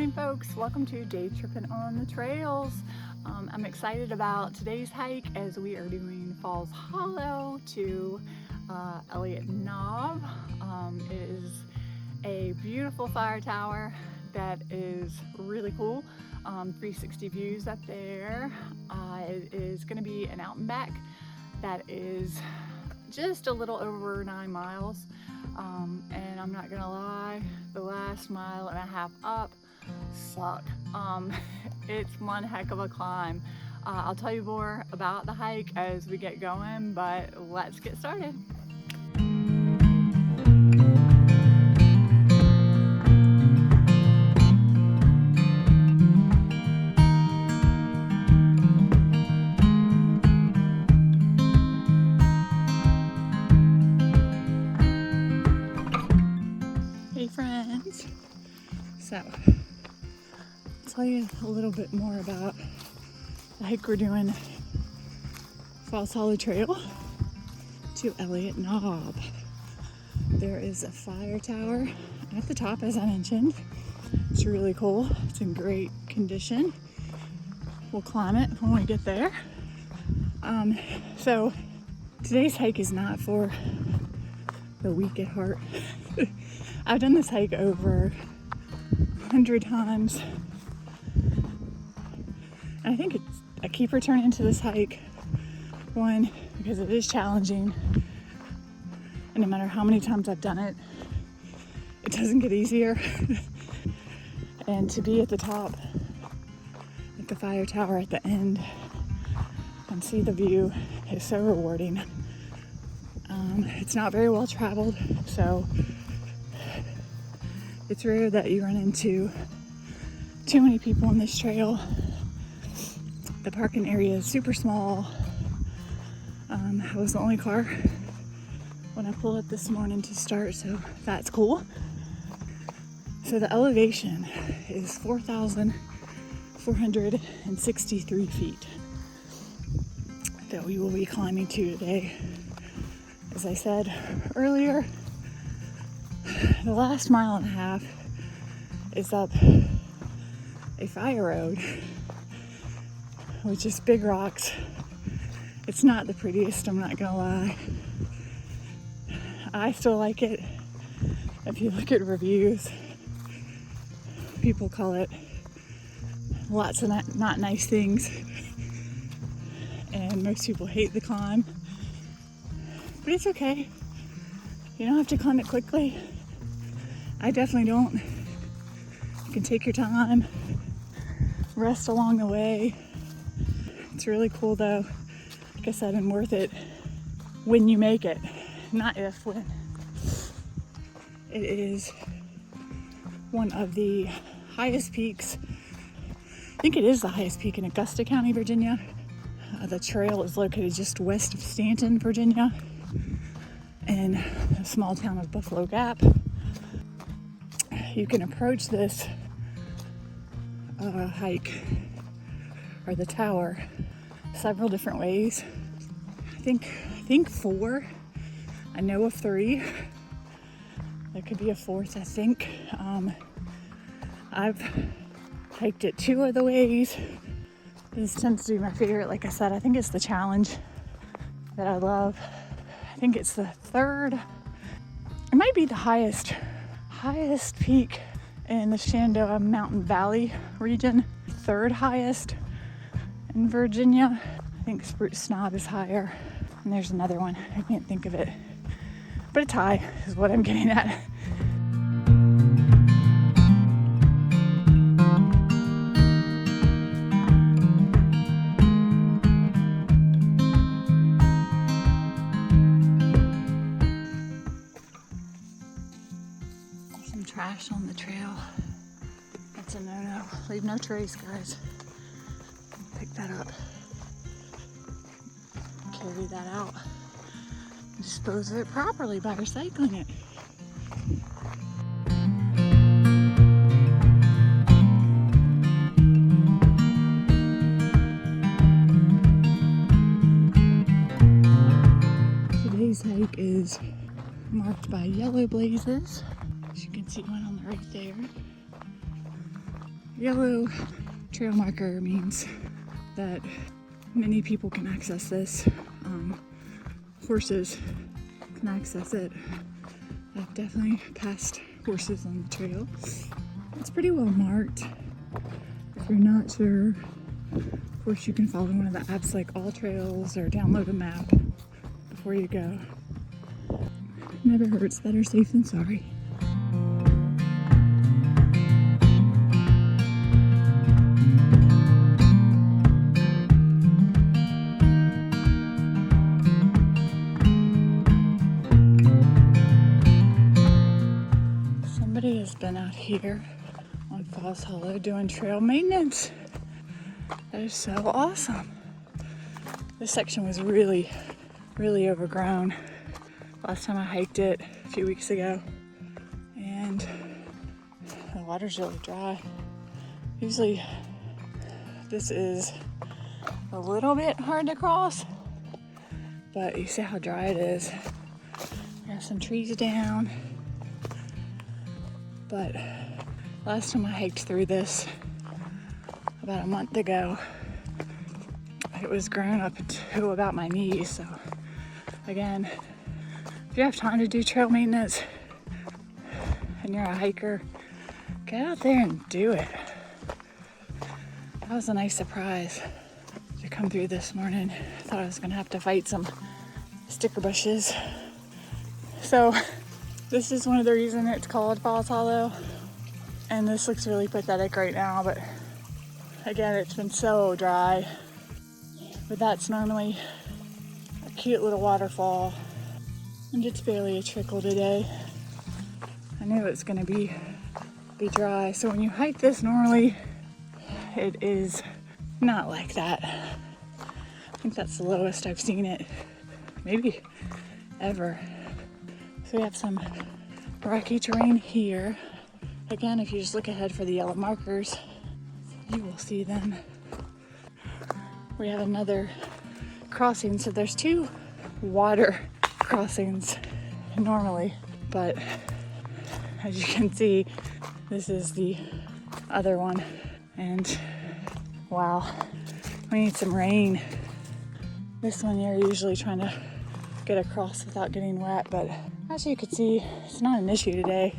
morning, folks. Welcome to Day Tripping on the Trails. I'm excited about today's hike as we are doing Falls Hollow to Elliott Knob. It is a beautiful fire tower that is really cool. 360 views up there. It is going to be an out and back that is just a little over 9 miles. And I'm not gonna lie, the last mile and a half up suck. It's one heck of a climb. I'll tell you more about the hike as we get going, but let's get started. Hey friends, so I'll tell you a little bit more about the hike we're doing, Falls Hollow Trail to Elliott Knob. There is a fire tower at the top, as I mentioned. It's really cool. It's in great condition. We'll climb it when we get there. So today's hike is not for the weak at heart. I've done this hike over 100 times. And I think I keep returning to this hike, one, because it is challenging. And no matter how many times I've done it, it doesn't get easier. And to be at the top, at the fire tower at the end, and see the view is so rewarding. It's not very well traveled, so it's rare that you run into too many people on this trail. The parking area is super small. I was the only car when I pulled up this morning to start, so that's cool. So the elevation is 4,463 feet that we will be climbing to today. As I said earlier, the last mile and a half is up a fire road, which is big rocks. It's not the prettiest, I'm not gonna lie. I still like it. If you look at reviews, people call it lots of not nice things, and most people hate the climb, but it's okay. You don't have to climb it quickly. I definitely don't. You can take your time, rest along the way. It's really cool though, like I said, and worth it when you make it, not if, when. It is one of the highest peaks. I think it is the highest peak in Augusta County, Virginia. The trail is located just west of Stanton, Virginia, in a small town of Buffalo Gap. You can approach this hike, or the tower, several different ways. I think 4. I know of 3. There could be a 4th, I think. I've hiked it 2 of the ways. This tends to be my favorite. Like I said, I think it's the challenge that I love. I think it's the 3rd. It might be the highest peak in the Shenandoah Mountain Valley region. 3rd highest in Virginia. I think Spruce Knob is higher. And there's another one. I can't think of it. But it's high is what I'm getting at. Some trash on the trail. That's a no-no. Leave no trace, guys. Pick that up. Carry that out. Dispose of it properly by recycling it. Today's hike is marked by yellow blazes. As you can see one on the right there. Yellow trail marker means that many people can access this. Horses can access it. I've definitely passed horses on the trail. It's pretty well marked. If you're not sure, of course you can follow one of the apps like All Trails or download a map before you go. Never hurts, better safe than sorry. Somebody has been out here on Falls Hollow doing trail maintenance. That is so awesome. This section was really overgrown. Last time I hiked it a few weeks ago, and the water's really dry. Usually this is a little bit hard to cross, but you see how dry it is. There's some trees down, but last time I hiked through this about a month ago, it was grown up to about my knees. So again, if you have time to do trail maintenance and you're a hiker, get out there and do it. That was a nice surprise to come through this morning. I thought I was gonna have to fight some sticker bushes. So this is one of the reasons it's called Falls Hollow. And this looks really pathetic right now, but again, it's been so dry. But that's normally a cute little waterfall. And it's barely a trickle today. I knew it was gonna be dry. So when you hike this normally, it is not like that. I think that's the lowest I've seen it, maybe ever. So we have some rocky terrain here. Again, if you just look ahead for the yellow markers, you will see them. We have another crossing. So there's two water crossings normally, but as you can see, this is the other one, and wow, we need some rain. This one you're usually trying to get across without getting wet, but as you can see, it's not an issue today.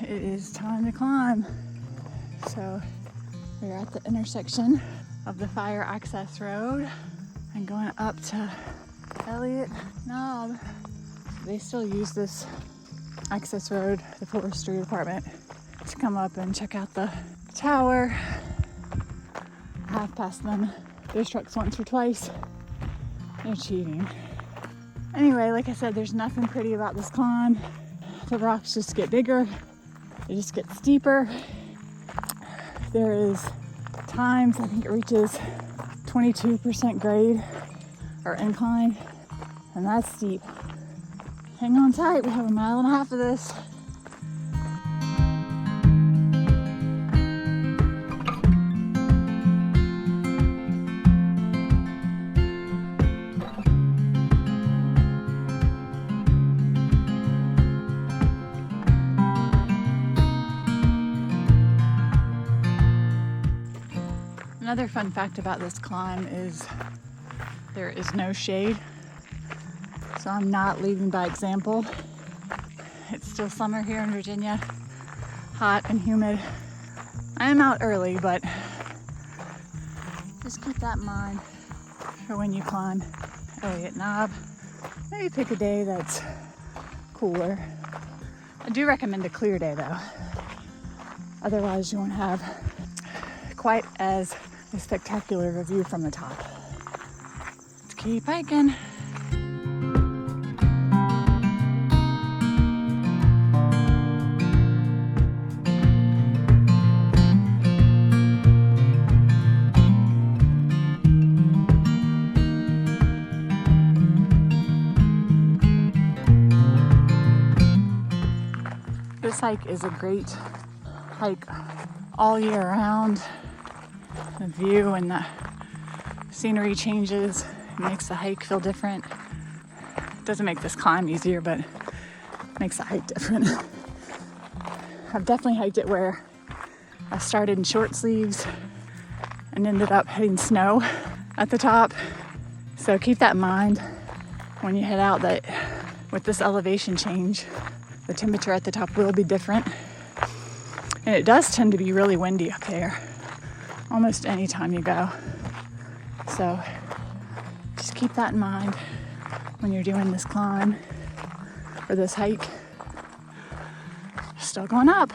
It is time to climb. So we're at the intersection of the fire access road and going up to Elliott Knob. They still use this access road, the forestry department, to come up and check out the tower. I have passed them, those trucks once or twice. They're cheating. Anyway, like I said, there's nothing pretty about this climb. The rocks just get bigger. It just gets steeper. There is times, I think it reaches 22% grade or incline, and that's steep. Hang on tight, we have a mile and a half of this. Another fun fact about this climb is there is no shade, so I'm not leading by example. It's still summer here in Virginia, hot and humid. I am out early, but just keep that in mind for when you climb Elliott Knob. Maybe pick a day that's cooler. I do recommend a clear day though, otherwise you won't have quite as a spectacular view from the top. Let's keep hiking. hike is a great hike all year round. The view and the scenery changes. It makes the hike feel different. It doesn't make this climb easier, but it makes the hike different. I've definitely hiked it where I started in short sleeves and ended up hitting snow at the top. So keep that in mind when you head out, that with this elevation change, the temperature at the top will be different. And it does tend to be really windy up there almost any time you go. So just keep that in mind when you're doing this climb or this hike. Still going up.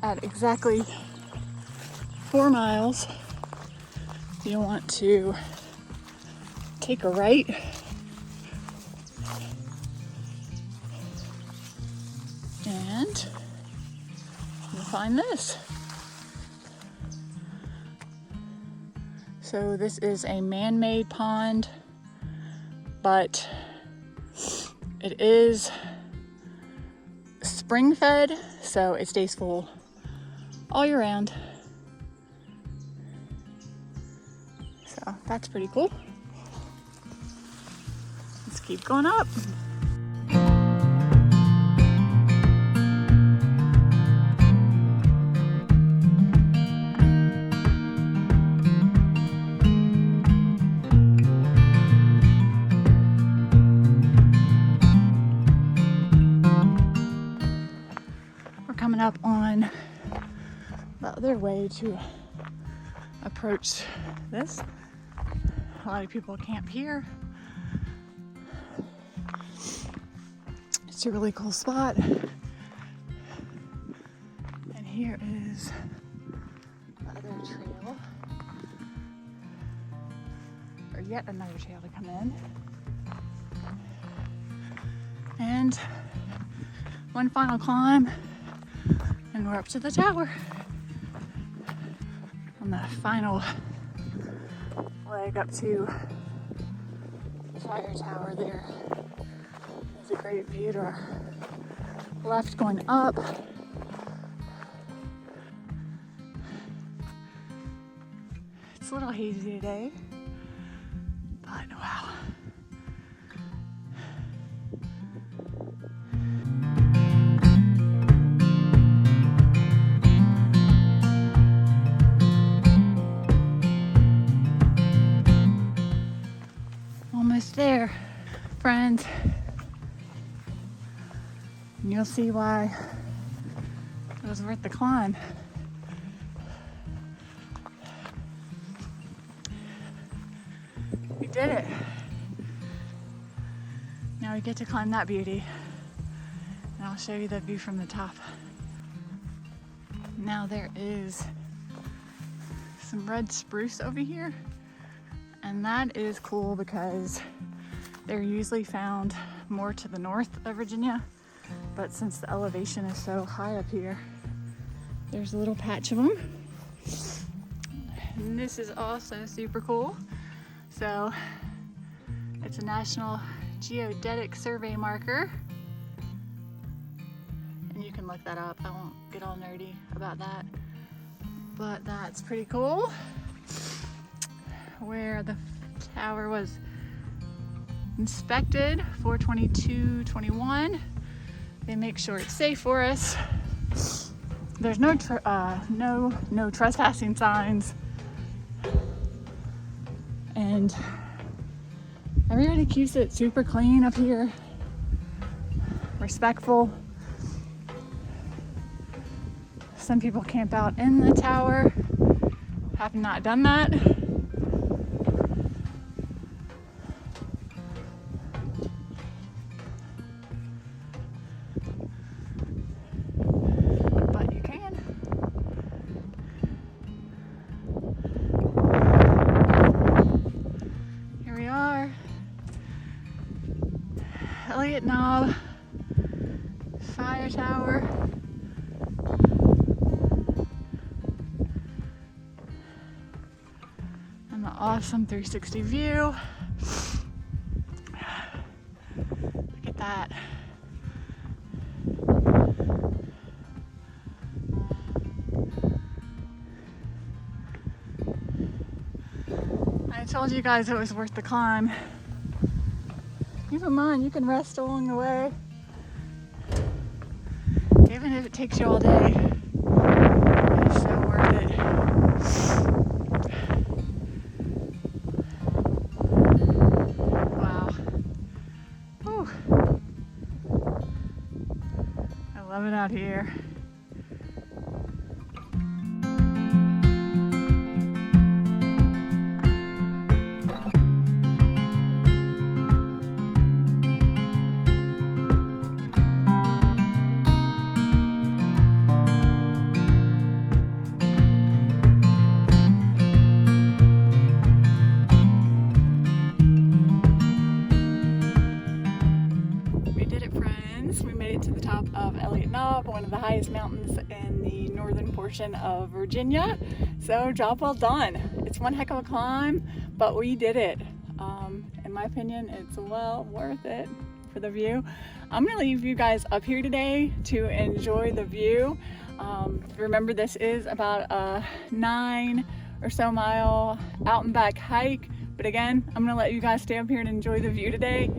At exactly 4 miles, you'll want to take a right and you'll find this. So this is a man-made pond, but it is spring-fed, so it stays full all year round. So that's pretty cool. Let's keep going up. We're coming up on the other way to approach this. A lot of people camp here. It's a really cool spot. And here is the other trail, or yet another trail to come in. And one final climb, and we're up to the tower. On the final leg up to the fire tower, there is a great view to our left going up. It's a little hazy today, but wow. Almost there, friends. And you'll see why it was worth the climb. We did it. Now we get to climb that beauty. And I'll show you the view from the top. Now there is some red spruce over here. And that is cool because they're usually found more to the north of Virginia. But since the elevation is so high up here, there's a little patch of them. And this is also super cool. So it's a National Geodetic Survey marker. And you can look that up. I won't get all nerdy about that. But that's pretty cool. Where the tower was inspected, 4/22/21. They make sure it's safe for us. There's no trespassing signs, and everybody keeps it super clean up here, respectful. Some people camp out in the tower. Have not done that. fire tower. And the awesome 360 view. Look at that. I told you guys it was worth the climb. Keep in mind, you can rest along the way. Even if it takes you all day, it's so worth it. Wow. Whew. I love it out here. We made it to the top of Elliott, one of the highest mountains in the northern portion of Virginia. So job well done. It's one heck of a climb, but we did it. In my opinion, it's well worth it for the view. I'm gonna leave you guys up here today to enjoy the view. Remember, this is about a 9 or so mile out and back hike, but again, I'm gonna let you guys stay up here and enjoy the view today.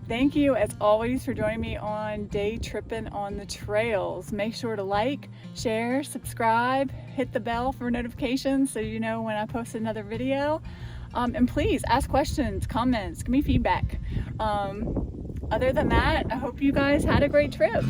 Thank you as always for joining me on Day Trippin' on the Trails. Make sure to like, share, subscribe, hit the bell for notifications so you know when I post another video. And please ask questions, comments, give me feedback. Other than that, I hope you guys had a great trip.